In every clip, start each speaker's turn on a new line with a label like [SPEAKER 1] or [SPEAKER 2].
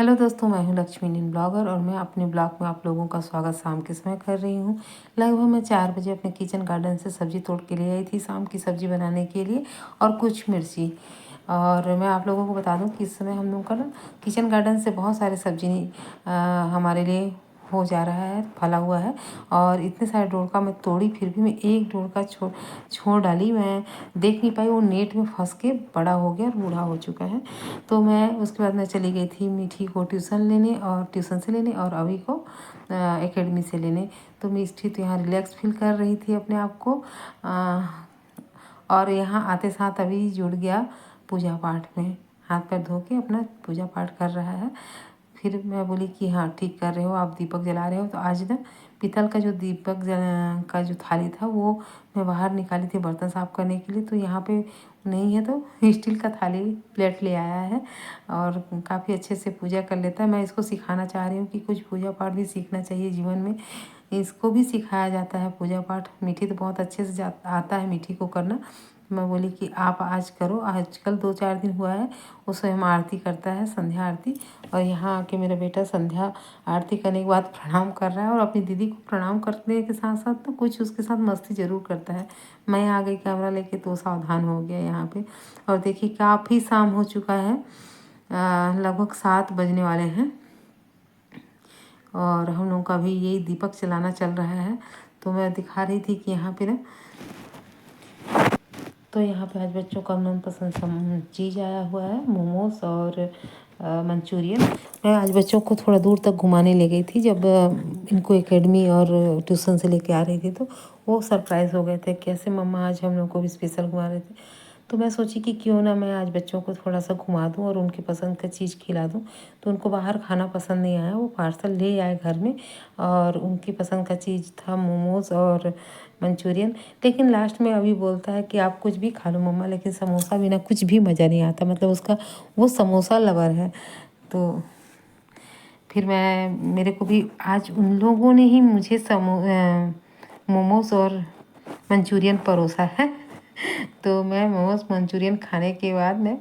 [SPEAKER 1] Hello दोस्तों, मैं हूं लक्ष्मी नीन ब्लॉगर और मैं अपने ब्लॉग में आप लोगों का स्वागत शाम के समय कर रही हूं। लगभग मैं 4 बजे अपने किचन गार्डन से सब्ज़ी तोड़ के ले आई थी शाम की सब्ज़ी बनाने के लिए और कुछ मिर्ची। और मैं आप लोगों को बता दूं कि इस समय हम लोग का ना किचन गार्डन से बहुत सारे सब्ज़ी हमारे लिए हो जा रहा है, फला हुआ है। और इतने सारे डोरका मैं तोड़ी, फिर भी मैं एक डोरका छोड़ डाली। मैं देख नहीं पाई, वो नेट में फंस के बड़ा हो गया और बूढ़ा हो चुका है। तो मैं उसके बाद मैं चली गई थी मीठी को ट्यूशन से लेने और अभी को एकेडमी से लेने। तो मीठी तो यहाँ रिलैक्स फील कर रही थी अपने आप को, और यहाँ आते साथ अभी जुड़ गया पूजा पाठ में, हाथ पैर धो के अपना पूजा पाठ कर रहा है। फिर मैं बोली कि हाँ ठीक कर रहे हो, आप दीपक जला रहे हो। तो आज ना पीतल का जो दीपक का जो थाली था वो मैं बाहर निकाली थी बर्तन साफ़ करने के लिए। तो यहाँ पे नहीं है, तो स्टील का थाली प्लेट ले आया है और काफ़ी अच्छे से पूजा कर लेता है। मैं इसको सिखाना चाह रही हूँ कि कुछ पूजा पाठ भी सीखना चाहिए जीवन में, इसको भी सिखाया जाता है पूजा पाठ। मीठी तो बहुत अच्छे से आता है मीठी को करना। मैं बोली कि आप आज करो। आजकल 2-4 दिन हुआ है वो स्वयं आरती करता है, संध्या आरती। और यहाँ आके मेरा बेटा संध्या आरती करने के बाद प्रणाम कर रहा है और अपनी दीदी को प्रणाम करने के साथ साथ तो कुछ उसके साथ मस्ती ज़रूर करता है। मैं आ गई कैमरा लेके तो सावधान हो गया यहाँ पे। और देखिए काफ़ी शाम हो चुका है, लगभग 7 बजने वाले हैं और हम लोग का भी यही दीपक चलाना चल रहा है। तो मैं दिखा रही थी कि यहाँ पे ना, तो यहाँ पे आज बच्चों का मनपसंद चीज़ आया हुआ है, मोमोज और मंचूरियन। मैं आज बच्चों को थोड़ा दूर तक घुमाने ले गई थी, जब इनको एकेडमी और ट्यूशन से लेके आ रही थी तो वो सरप्राइज़ हो गए थे, कैसे मम्मा आज हम लोग को भी स्पेशल घुमा रहे थे। तो मैं सोची कि क्यों ना मैं आज बच्चों को थोड़ा सा घुमा दूँ और उनकी पसंद का चीज़ खिला दूँ। तो उनको बाहर खाना पसंद नहीं आया, वो पार्सल ले आए घर में और उनकी पसंद का चीज़ था मोमोज़ और मंचूरियन। लेकिन लास्ट में अभी बोलता है कि आप कुछ भी खा लो मम्मा, लेकिन समोसा बिना कुछ भी मज़ा नहीं आता। मतलब उसका वो समोसा लवर है। तो फिर मेरे को भी आज उन लोगों ने ही मुझे मोमोज़ और मंचूरियन परोसा है। तो मैं मोमोज़ मंचूरियन खाने के बाद मैं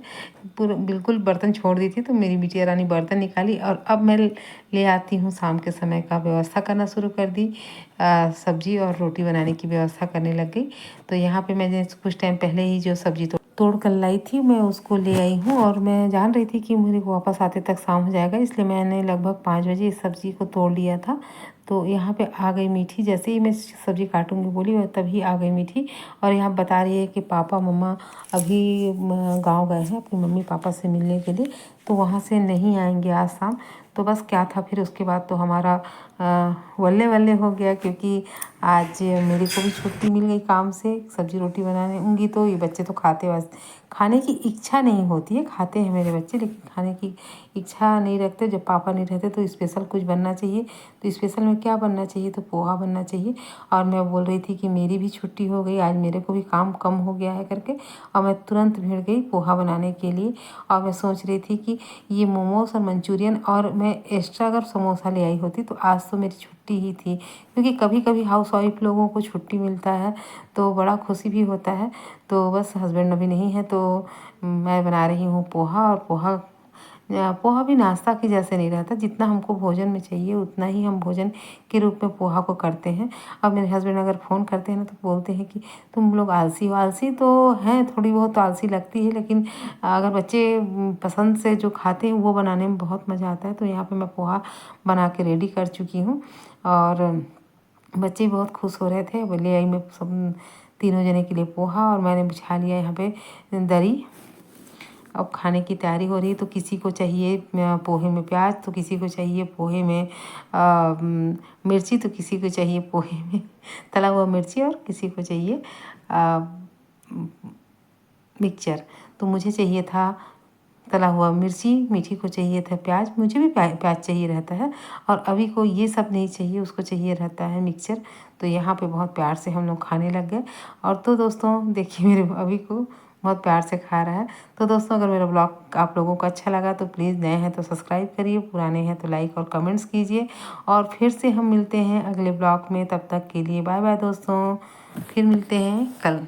[SPEAKER 1] बिल्कुल बर्तन छोड़ दी थी। तो मेरी बिटिया रानी बर्तन निकाली और अब मैं ले आती हूँ शाम के समय का व्यवस्था करना शुरू कर दी। सब्जी और रोटी बनाने की व्यवस्था करने लग गई। तो यहाँ पे मैंने कुछ टाइम पहले ही जो सब्जी तोड़ कर लाई थी मैं उसको ले आई हूँ, और मैं जान रही थी कि मेरे को वापस आते तक शाम हो जाएगा, इसलिए मैंने लगभग 5 बजे इस सब्ज़ी को तोड़ लिया था। तो यहाँ पे आ गई मीठी, जैसे ही मैं सब्ज़ी काटूंगी बोली और तभी आ गई मीठी। और यहाँ बता रही है कि पापा मम्मा अभी गांव गए हैं अपनी मम्मी पापा से मिलने के लिए, तो वहाँ से नहीं आएंगे आज शाम। तो बस क्या था, फिर उसके बाद तो हमारा वल्ले वल्ले हो गया, क्योंकि आज मेरे को भी छुट्टी मिल गई काम से। सब्ज़ी रोटी बनाने होंगी तो ये बच्चे तो खाने की इच्छा नहीं होती है, खाते हैं मेरे बच्चे लेकिन खाने की इच्छा नहीं रखते। जब पापा नहीं रहते तो स्पेशल कुछ बनना चाहिए। तो स्पेशल में क्या बनना चाहिए, तो पोहा बनना चाहिए। और मैं बोल रही थी कि मेरी भी छुट्टी हो गई, आज मेरे को भी काम कम हो गया है करके, और मैं तुरंत भिड़ गई पोहा बनाने के लिए। और मैं सोच रही थी कि ये मोमोज और मंचूरियन और मैं एक्स्ट्रा अगर समोसा ले आई होती तो आज तो मेरी छुट्टी ही थी, क्योंकि कभी कभी हाउस वाइफ लोगों को छुट्टी मिलता है तो बड़ा खुशी भी होता है। तो बस हस्बैंड अभी नहीं है तो मैं बना रही हूँ पोहा। और पोहा भी नाश्ता की जैसे नहीं रहता, जितना हमको भोजन में चाहिए उतना ही हम भोजन के रूप में पोहा को करते हैं। अब मेरे हस्बैंड अगर फ़ोन करते हैं ना तो बोलते हैं कि तुम लोग आलसी हो। आलसी तो हैं, थोड़ी बहुत तो आलसी लगती है, लेकिन अगर बच्चे पसंद से जो खाते हैं वो बनाने में बहुत मज़ा आता है। तो यहाँ पे मैं पोहा बना के रेडी कर चुकी हूँ और बच्चे बहुत खुश हो रहे थे। बोले आई मैं सब तीनों जने के लिए पोहा, और मैंने बिछा लिया यहाँ पे दरी। अब खाने की तैयारी हो रही है। तो किसी को चाहिए पोहे में प्याज, तो किसी को चाहिए पोहे में मिर्ची, तो किसी को चाहिए पोहे में तला हुआ मिर्ची, और किसी को चाहिए मिक्सचर। तो मुझे चाहिए था तला हुआ मिर्ची, मीठी को चाहिए था प्याज, मुझे भी प्याज चाहिए रहता है। और अभी को ये सब नहीं चाहिए, उसको चाहिए रहता है मिक्सचर। तो यहाँ पे बहुत प्यार से हम लोग खाने लग गए। और तो दोस्तों देखिए मेरे अभी को बहुत प्यार से खा रहा है। तो दोस्तों अगर मेरा ब्लॉग आप लोगों को अच्छा लगा तो प्लीज़, नए हैं तो सब्सक्राइब करिए, पुराने हैं तो लाइक और कमेंट्स कीजिए। और फिर से हम मिलते हैं अगले ब्लॉग में, तब तक के लिए बाय बाय दोस्तों, फिर मिलते हैं कल।